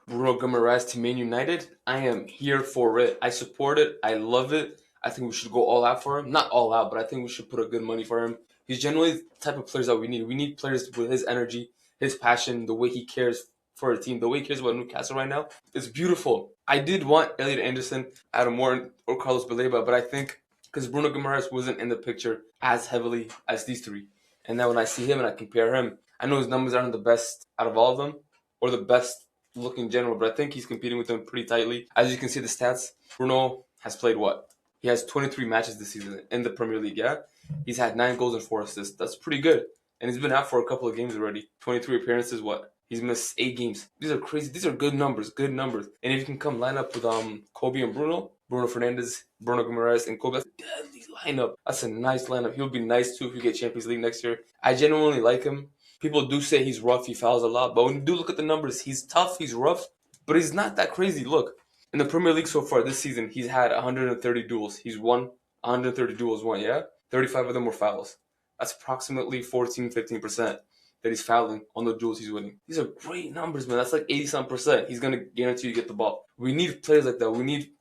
Bruno Guimaraes to Man United, I am here for it. I support it. I love it. I think we should go all out for him. Not all out, but I think we should put a good money for him. He's generally the type of players that we need. We need players with his energy, his passion, the way he cares for a team, the way he cares about Newcastle right now. It's beautiful. I did want Elliot Anderson, Adam Morton, or Carlos Baleba, but I think because Bruno Guimaraes wasn't in the picture as heavily as these three. And now when I see him and I compare him, I know his numbers aren't the best out of all of them or the best look in general, but I think he's competing with them pretty tightly. As you can see the stats, Bruno has played what? He has 23 matches this season in the Premier League, yeah? He's had 9 goals and 4 assists. That's pretty good. And he's been out for a couple of games already. 23 appearances, what? He's missed 8 games. These are crazy. These are good numbers, good numbers. And if you can come line up with Kobe and Bruno Fernandes, Bruno Guimaraes, and Kobe, that's a deadly lineup. That's a nice lineup. He'll be nice too if we get Champions League next year. I genuinely like him. People do say he's rough, he fouls a lot, but when you do look at the numbers, he's tough, he's rough, but he's not that crazy. Look, in the Premier League so far this season, he's had 130 duels. He's won 130 duels, yeah? 35 of them were fouls. That's approximately 14-15% that he's fouling on the duels he's winning. These are great numbers, man. That's like 80-some%. He's going to guarantee you get the ball. We need players like that. We need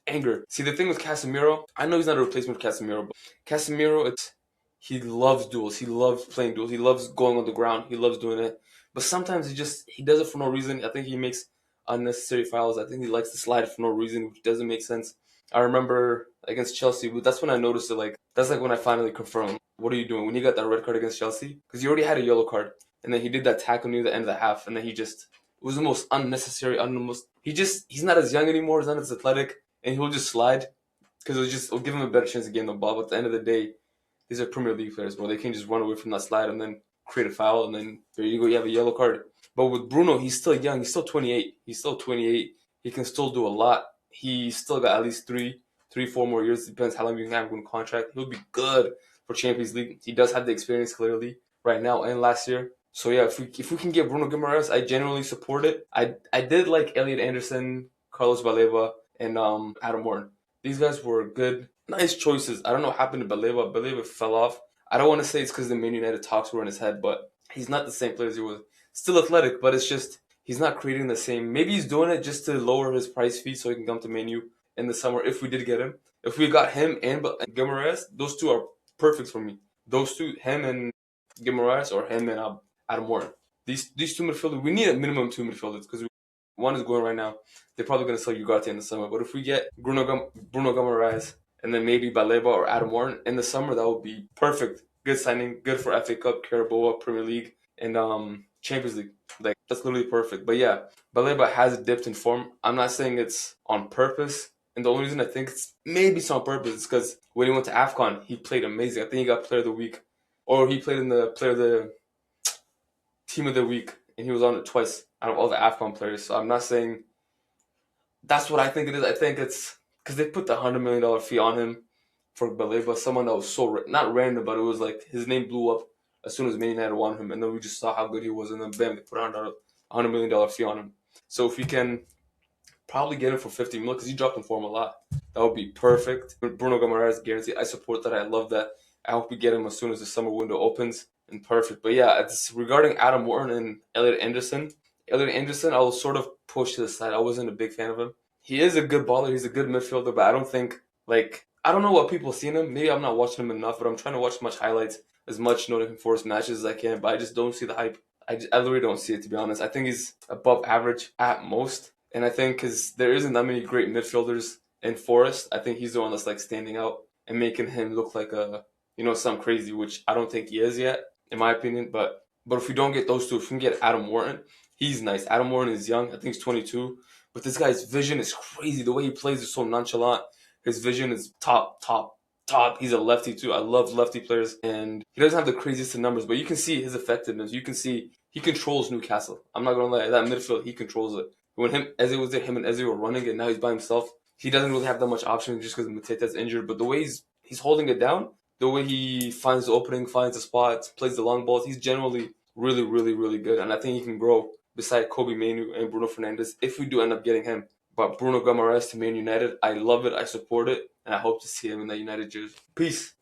anger. See, the thing with Casemiro, I know he's not a replacement for Casemiro, but Casemiro, he loves duels. He loves playing duels. He loves going on the ground. He loves doing it. But sometimes he does it for no reason. I think he makes unnecessary fouls. I think he likes to slide for no reason, which doesn't make sense. I remember against Chelsea, that's when I noticed it. Like, that's like when I finally confirmed, what are you doing? When he got that red card against Chelsea, because he already had a yellow card, and then he did that tackle near the end of the half, and then it was the most unnecessary, he's not as young anymore. He's not as athletic, and he'll just slide because it'll give him a better chance to gain the ball. But at the end of the day, these are Premier League players, bro. They can't just run away from that slide and then create a foul, and then there you go, you have a yellow card. But with Bruno, he's still young. He's still 28. He can still do a lot. He's still got at least 4 more years. Depends how long you can have him on contract. He'll be good for Champions League. He does have the experience clearly right now and last year. So yeah, if we can get Bruno Guimaraes, I generally support it. I did like Elliot Anderson, Carlos Baleba, and Adam Morton. These guys were good, nice choices. I don't know what happened to Baleba. Baleba fell off. I don't want to say it's because the Man United talks were in his head, but he's not the same player as he was. Still athletic, but it's just he's not creating the same. Maybe he's doing it just to lower his price fee so he can come to Man U in the summer if we did get him. If we got him and Guimaraes, those two are perfect for me. Those two, him and Guimaraes, or him and Adam Morton. These two midfielders, we need a minimum 2 midfielders because one is going right now. They're probably going to sell Ugarte in the summer. But if we get Bruno Guimaraes and then maybe Baleba or Adam Morton in the summer, that would be perfect. Good signing, good for FA Cup, Carabao, Premier League, and Champions League. Like, that's literally perfect. But yeah, Baleba has dipped in form. I'm not saying it's on purpose. And the only reason I think it's on purpose is because when he went to AFCON, he played amazing. I think he got Player of the Week. Or he played in the Team of the Week. And he was on it twice out of all the AFCON players. So I'm not saying that's what I think it is. I think it's because they put the $100 million fee on him for Baleba, someone that was so, not random, but it was like his name blew up as soon as Man United wanted him. And then we just saw how good he was. And then bam, they put $100 million fee on him. So if we can probably get him for 50 million because he dropped in form a lot. That would be perfect. Bruno Guimaraes guaranteed. I support that. I love that. I hope we get him as soon as the summer window opens. And perfect. But yeah, it's regarding Adam Morton and Elliot Anderson. Elliot Anderson, I was sort of pushed to the side. I wasn't a big fan of him. He is a good baller. He's a good midfielder, but I don't think, I don't know what people see in him. Maybe I'm not watching him enough, but I'm trying to watch as much highlights, as much Nottingham Forest matches as I can, but I just don't see the hype. I literally don't see it, to be honest. I think he's above average at most. And I think because there isn't that many great midfielders in Forest, I think he's the one that's like standing out and making him look like something crazy, which I don't think he is yet, in my opinion. But if we don't get those two, if we can get Adam Morton, he's nice. Adam Morton is young. I think he's 22. But this guy's vision is crazy. The way he plays is so nonchalant. His vision is top. He's a lefty too. I love lefty players. And he doesn't have the craziest of numbers, but you can see his effectiveness. You can see he controls Newcastle. I'm not going to lie. That midfield, he controls it. When Eze was there, him and Eze were running it. Now he's by himself. He doesn't really have that much option just because Mateta's injured. But the way he's holding it down, the way he finds the opening, finds the spots, plays the long balls, he's generally really, really, really good. And I think he can grow beside Kobe Mainoo and Bruno Fernandes if we do end up getting him. But Bruno Guimaraes to Man United, I love it, I support it, and I hope to see him in the United jersey. Peace.